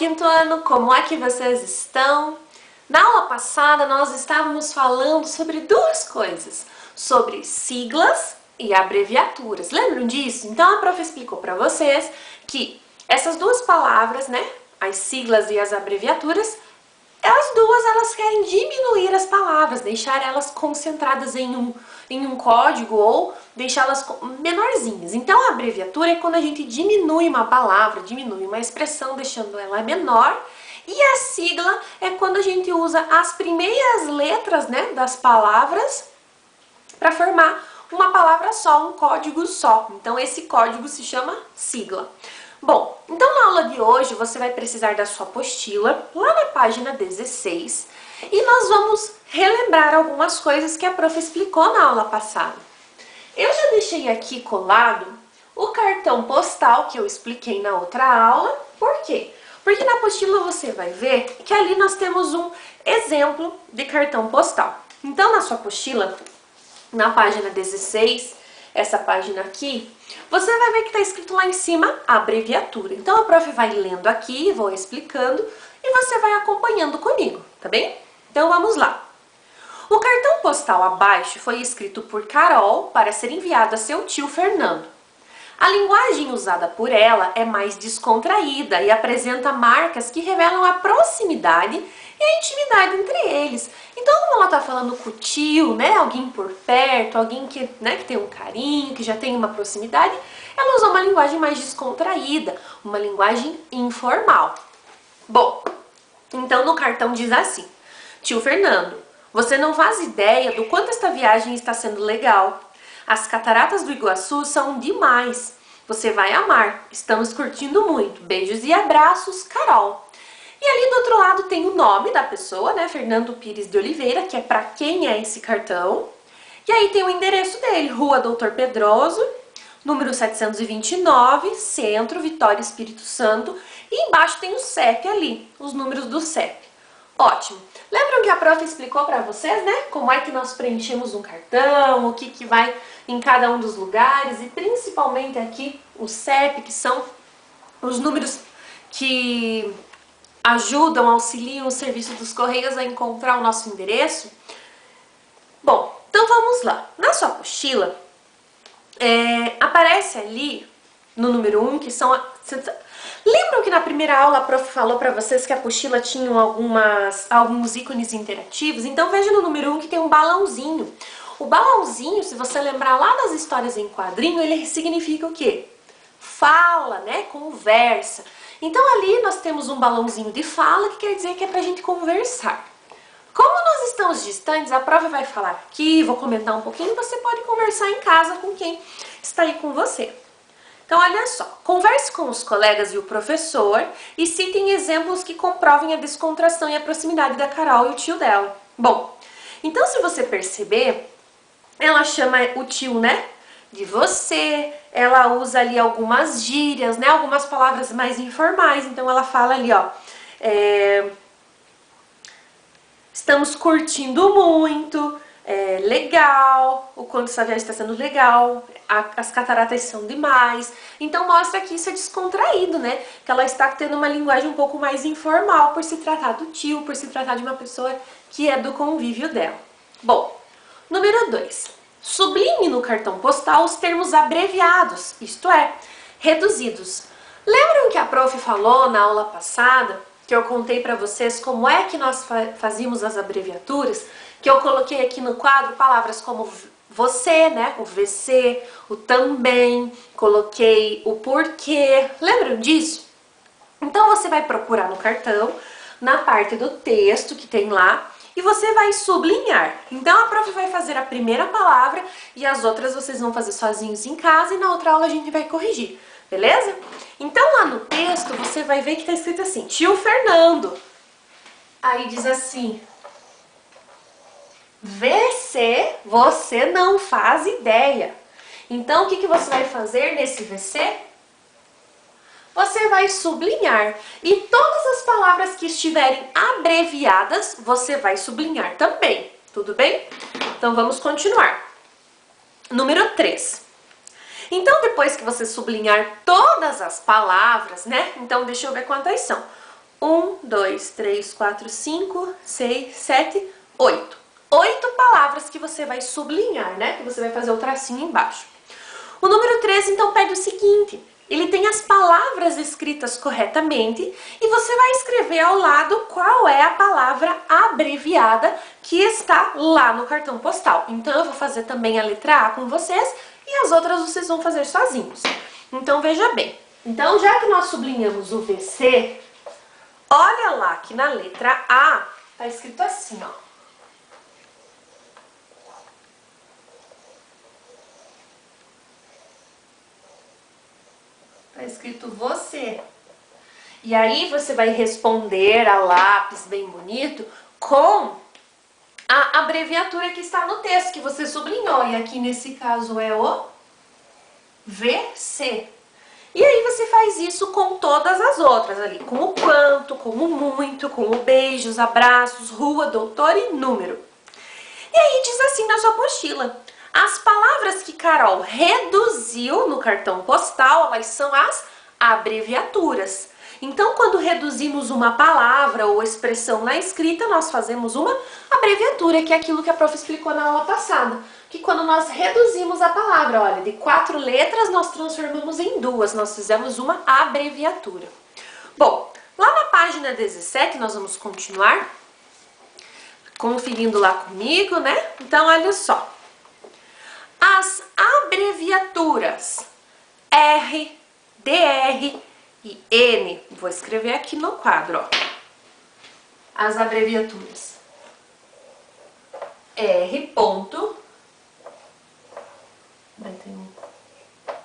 quinto ano, como é que vocês estão? Na aula passada nós estávamos falando sobre duas coisas, sobre siglas e abreviaturas. Lembram disso? Então a prof explicou para vocês que essas duas palavras, né, as siglas e as abreviaturas, elas querem diminuir as palavras, deixar elas concentradas em um código ou deixá-las menorzinhas. Então a abreviatura é quando a gente diminui uma palavra, diminui uma expressão, deixando ela menor. E a sigla é quando a gente usa as primeiras letras, né, das palavras para formar uma palavra só, um código só. Então esse código se chama sigla. Bom, então na aula de hoje você vai precisar da sua apostila, lá na página 16, e nós vamos relembrar algumas coisas que a prof explicou na aula passada. Eu já deixei aqui colado o cartão postal que eu expliquei na outra aula. Por quê? Porque na apostila você vai ver que ali nós temos um exemplo de cartão postal. Então na sua apostila, na página 16, essa página aqui, você vai ver que está escrito lá em cima abreviatura. Então a prof vai lendo aqui, vou explicando e você vai acompanhando comigo, tá bem? Então vamos lá. O cartão postal abaixo foi escrito por Carol para ser enviado a seu tio Fernando. A linguagem usada por ela é mais descontraída e apresenta marcas que revelam a proximidade e a intimidade entre eles. Então, como ela está falando com o tio, né, alguém por perto, alguém que, né, que tem um carinho, que já tem uma proximidade, ela usou uma linguagem mais descontraída, uma linguagem informal. Bom, então no cartão diz assim: Tio Fernando, você não faz ideia do quanto esta viagem está sendo legal. As cataratas do Iguaçu são demais. Você vai amar. Estamos curtindo muito. Beijos e abraços, Carol. E ali do outro lado tem o nome da pessoa, né? Fernando Pires de Oliveira, que é para quem é esse cartão. E aí tem o endereço dele, Rua Doutor Pedroso, número 729, Centro, Vitória, Espírito Santo. E embaixo tem o CEP ali, os números do CEP. Ótimo. Lembram que a prof explicou para vocês, né? Como é que nós preenchemos um cartão, o que vai em cada um dos lugares e principalmente aqui o CEP, que são os números que ajudam, auxiliam o serviço dos Correios a encontrar o nosso endereço? Bom, então vamos lá. Na sua apostila, aparece ali no número 1 que são... Lembram que na primeira aula a prof falou para vocês que a apostila tinha alguns ícones interativos? Então veja no número 1 que tem um balãozinho. O balãozinho, se você lembrar lá das histórias em quadrinho, ele significa o quê? Fala, né? Conversa. Então ali nós temos um balãozinho de fala, que quer dizer que é pra gente conversar. Como nós estamos distantes, a prof vai falar aqui, vou comentar um pouquinho, você pode conversar em casa com quem está aí com você. Então, olha só, converse com os colegas e o professor e citem exemplos que comprovem a descontração e a proximidade da Carol e o tio dela. Bom, então se você perceber, ela chama o tio, né, de você, ela usa ali algumas gírias, né, algumas palavras mais informais. Então ela fala ali, ó, estamos curtindo muito, legal, o quanto essa viagem está sendo legal, as cataratas são demais. Então mostra que isso é descontraído, né? Que ela está tendo uma linguagem um pouco mais informal por se tratar do tio, por se tratar de uma pessoa que é do convívio dela. Bom, número 2. Sublinhe no cartão postal os termos abreviados, isto é, reduzidos. Lembram que a prof falou na aula passada, que eu contei para vocês como é que nós fazíamos as abreviaturas? Que eu coloquei aqui no quadro palavras como você, né, o VC, o também, coloquei o porquê. Lembram disso? Então você vai procurar no cartão, na parte do texto que tem lá, e você vai sublinhar. Então a prof vai fazer a primeira palavra e as outras vocês vão fazer sozinhos em casa e na outra aula a gente vai corrigir, beleza? Então lá no texto você vai ver que está escrito assim, tio Fernando. Aí diz assim, VC, você não faz ideia. Então o que você vai fazer nesse VC? Você vai sublinhar. E todas as palavras que estiverem abreviadas, você vai sublinhar também. Tudo bem? Então vamos continuar. Número 3. Então depois que você sublinhar todas as palavras, né? Então deixa eu ver quantas são. 1, 2, 3, 4, 5, 6, 7, 8. 8 palavras que você vai sublinhar, né? Que você vai fazer o tracinho embaixo. O número 13, então, pede o seguinte. Ele tem as palavras escritas corretamente e você vai escrever ao lado qual é a palavra abreviada que está lá no cartão postal. Então, eu vou fazer também a letra A com vocês e as outras vocês vão fazer sozinhos. Então, veja bem. Então, já que nós sublinhamos o VC, olha lá que na letra A está escrito assim, ó. Tá escrito você. E aí você vai responder a lápis bem bonito com a abreviatura que está no texto, que você sublinhou. E aqui nesse caso é o VC. E aí você faz isso com todas as outras ali, com o quanto, com o muito, com o beijos, abraços, rua, doutor e número. E aí diz assim na sua apostila. As palavras que Carol reduziu no cartão postal, elas são as abreviaturas. Então, quando reduzimos uma palavra ou expressão na escrita, nós fazemos uma abreviatura, que é aquilo que a prof explicou na aula passada. Que quando nós reduzimos a palavra, olha, de 4 letras, nós transformamos em 2, nós fizemos uma abreviatura. Bom, lá na página 17, nós vamos continuar conferindo lá comigo, né? Então, olha só. As abreviaturas R, DR e N, vou escrever aqui no quadro, ó. As abreviaturas R ponto,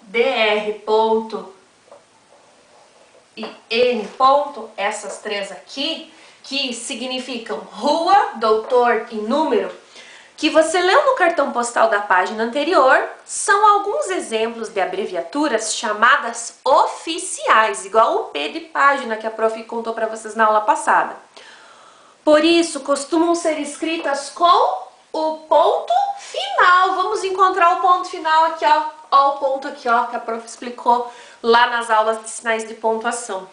DR ponto e N ponto, essas três aqui, que significam rua, doutor e número, que você leu no cartão postal da página anterior, são alguns exemplos de abreviaturas chamadas oficiais, igual o P de página que a prof contou para vocês na aula passada. Por isso, costumam ser escritas com o ponto final. Vamos encontrar o ponto final aqui, ó. Ó, o ponto aqui, ó, que a prof explicou lá nas aulas de sinais de pontuação.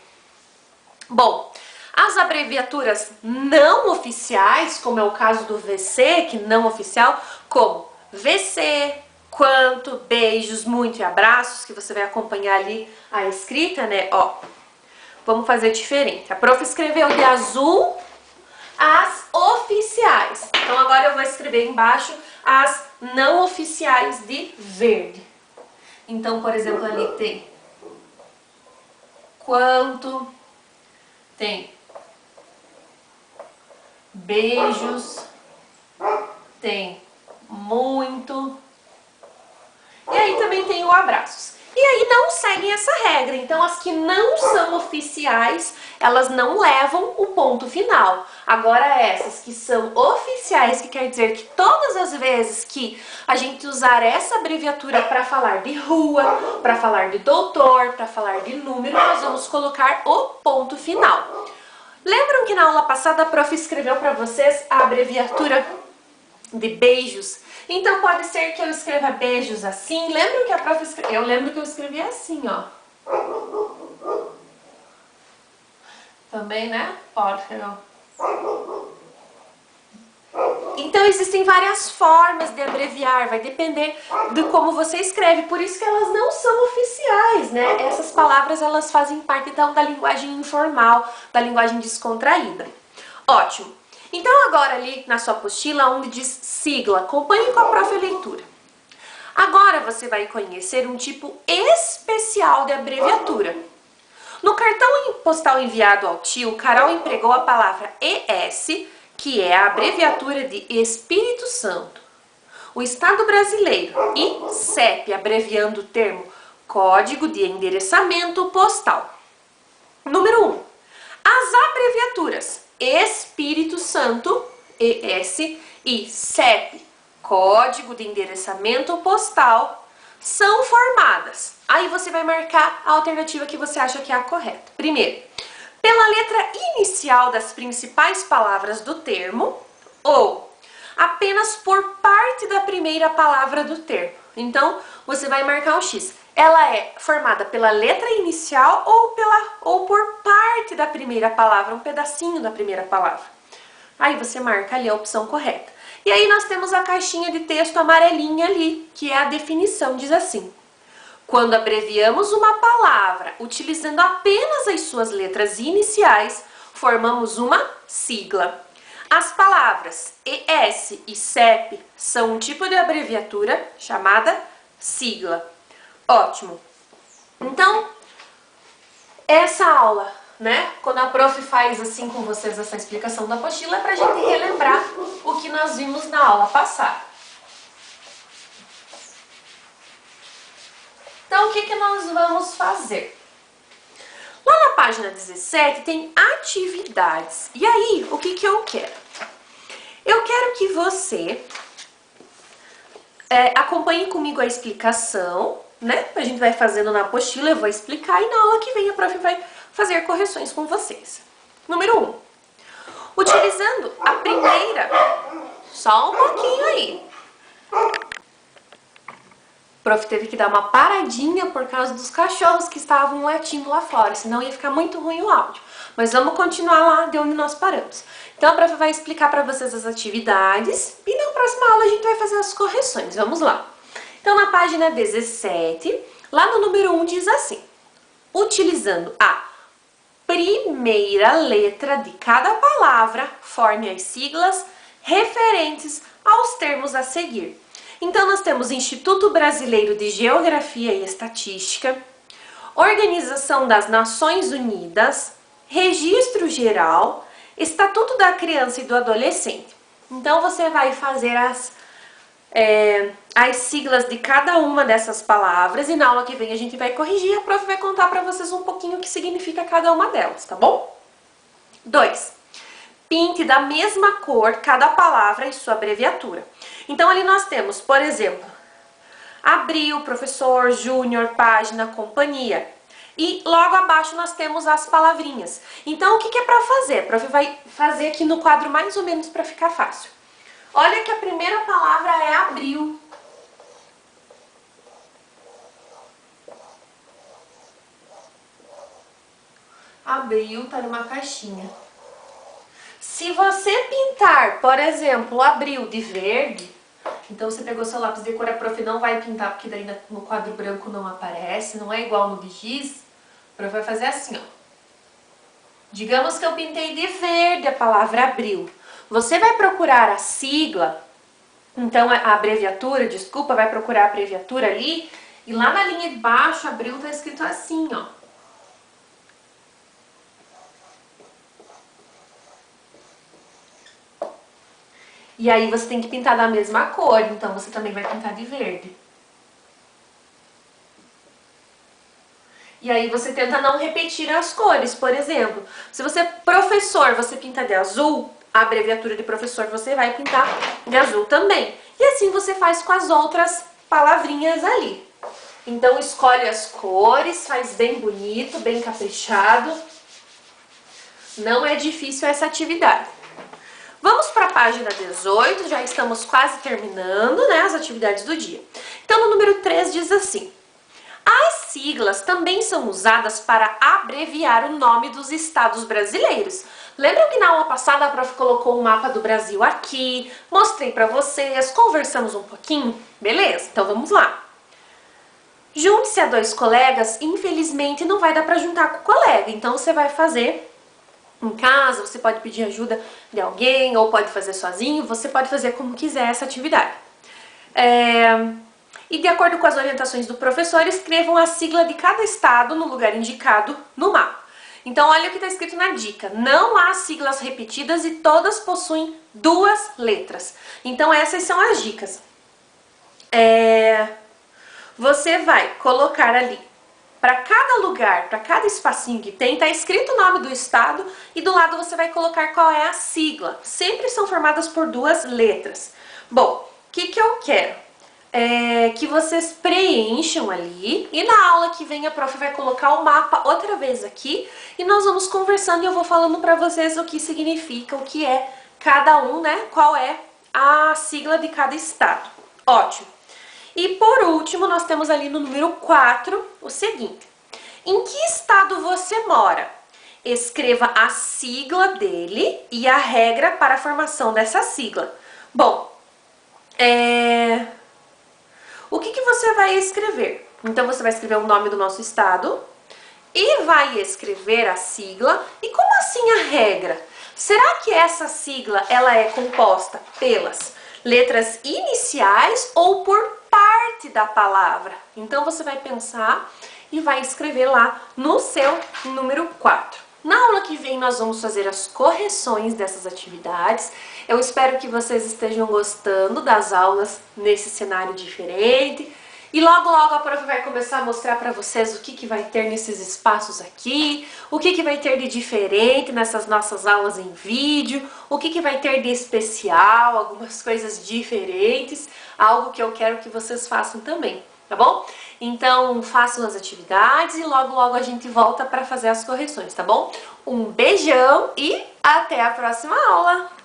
Bom, as abreviaturas não oficiais, como é o caso do VC, que não oficial, como VC, quanto, beijos, muito e abraços, que você vai acompanhar ali a escrita, né? Ó, vamos fazer diferente. A prof escreveu de azul as oficiais. Então agora eu vou escrever embaixo as não oficiais de verde. Então, por exemplo, ali tem quanto, tem beijos, tem muito, e aí também tem o abraços. E aí não seguem essa regra, então as que não são oficiais, elas não levam o ponto final. Agora essas que são oficiais, que quer dizer que todas as vezes que a gente usar essa abreviatura para falar de rua, para falar de doutor, para falar de número, nós vamos colocar o ponto final. Lembram que na aula passada a prof escreveu para vocês a abreviatura de beijos? Então pode ser que eu escreva beijos assim. Lembram que a prof escreveu? Eu lembro que eu escrevi assim, ó. Também, né? Pode ser, ó. Então existem várias formas de abreviar, vai depender de como você escreve, por isso que elas não são oficiais, né? Essas palavras, elas fazem parte então da linguagem informal, da linguagem descontraída. Ótimo. Então agora ali na sua apostila, onde diz sigla, acompanhe com a prof a leitura. Agora você vai conhecer um tipo especial de abreviatura. No cartão postal enviado ao tio, Carol empregou a palavra ES, que é a abreviatura de Espírito Santo, o Estado Brasileiro, e CEP, abreviando o termo Código de Endereçamento Postal. Número 1. As abreviaturas Espírito Santo, ES, e CEP, Código de Endereçamento Postal, são formadas. Aí você vai marcar a alternativa que você acha que é a correta. Primeiro, pela letra inicial das principais palavras do termo, ou apenas por parte da primeira palavra do termo. Então, você vai marcar o X. Ela é formada pela letra inicial ou por parte parte da primeira palavra, um pedacinho da primeira palavra. Aí você marca ali a opção correta. E aí nós temos a caixinha de texto amarelinha ali, que é a definição, diz assim: quando abreviamos uma palavra utilizando apenas as suas letras iniciais, formamos uma sigla. As palavras ES e CEP são um tipo de abreviatura chamada sigla. Ótimo! Então, essa aula, né, quando a prof faz assim com vocês essa explicação da apostila, é pra gente relembrar o que nós vimos na aula passada. Então, o que nós vamos fazer? Lá na página 17 tem atividades. E aí, o que eu quero? Eu quero que você acompanhe comigo a explicação, né? A gente vai fazendo na apostila, eu vou explicar e na aula que vem a prof vai fazer correções com vocês. Número 1. Utilizando a primeira... Só um pouquinho aí. O prof teve que dar uma paradinha por causa dos cachorros que estavam latindo lá fora, senão ia ficar muito ruim o áudio. Mas vamos continuar lá de onde nós paramos. Então a prof vai explicar para vocês as atividades e na próxima aula a gente vai fazer as correções. Vamos lá. Então na página 17, lá no número 1 diz assim: utilizando a primeira letra de cada palavra, forme as siglas referentes aos termos a seguir. Então, nós temos Instituto Brasileiro de Geografia e Estatística, Organização das Nações Unidas, Registro Geral, Estatuto da Criança e do Adolescente. Então, você vai fazer as siglas de cada uma dessas palavras e na aula que vem a gente vai corrigir, a prof vai contar para vocês um pouquinho o que significa cada uma delas, tá bom? 2. Pinte da mesma cor cada palavra e sua abreviatura. Então, ali nós temos, por exemplo, abril, professor, júnior, página, companhia. E logo abaixo nós temos as palavrinhas. Então, o que é para fazer? A prof vai fazer aqui no quadro mais ou menos para ficar fácil. Olha que a primeira palavra é abril. Abril tá numa caixinha. Se você pintar, por exemplo, abril de verde, então você pegou seu lápis de cor, a prof não vai pintar, porque daí no quadro branco não aparece, não é igual no de giz, a prof vai fazer assim, ó. Digamos que eu pintei de verde a palavra abril. Você vai procurar a sigla, então a abreviatura, desculpa, vai procurar a abreviatura ali, e lá na linha de baixo, abril tá escrito assim, ó. E aí você tem que pintar da mesma cor, então você também vai pintar de verde. E aí você tenta não repetir as cores, por exemplo, se você é professor, você pinta de azul, a abreviatura de professor você vai pintar de azul também. E assim você faz com as outras palavrinhas ali. Então escolhe as cores, faz bem bonito, bem caprichado. Não é difícil essa atividade. Vamos para a página 18, já estamos quase terminando, né, as atividades do dia. Então, no número 3 diz assim: as siglas também são usadas para abreviar o nome dos estados brasileiros. Lembram que na aula passada a prof colocou o mapa do Brasil aqui, mostrei para vocês, conversamos um pouquinho? Beleza? Então vamos lá. Junte-se a 2 colegas, infelizmente não vai dar para juntar com o colega, então você vai fazer em casa, você pode pedir ajuda de alguém ou pode fazer sozinho, você pode fazer como quiser essa atividade. E de acordo com as orientações do professor, escrevam a sigla de cada estado no lugar indicado no mapa. Então olha o que está escrito na dica: não há siglas repetidas e todas possuem 2 letras. Então essas são as dicas. Você vai colocar ali, para cada lugar, para cada espacinho que tem, está escrito o nome do estado e do lado você vai colocar qual é a sigla. Sempre são formadas por 2 letras. Bom, o que eu quero? Que vocês preencham ali e na aula que vem a prof vai colocar o mapa outra vez aqui e nós vamos conversando e eu vou falando para vocês o que significa, o que é cada um, né? Qual é a sigla de cada estado. Ótimo! E por último, nós temos ali no número 4 o seguinte: em que estado você mora? escreva a sigla dele e a regra para a formação dessa sigla. Bom, o que você vai escrever? Então você vai escrever o nome do nosso estado e vai escrever a sigla. E como assim a regra? Será que essa sigla ela é composta pelas letras iniciais ou por parte da palavra? Então você vai pensar e vai escrever lá no seu número 4. Na aula que vem nós vamos fazer as correções dessas atividades. Eu espero que vocês estejam gostando das aulas nesse cenário diferente. E logo logo a prof vai começar a mostrar para vocês o que vai ter nesses espaços aqui, o que vai ter de diferente nessas nossas aulas em vídeo, o que vai ter de especial, algumas coisas diferentes, algo que eu quero que vocês façam também, tá bom? Então façam as atividades e logo logo a gente volta para fazer as correções, tá bom? Um beijão e até a próxima aula!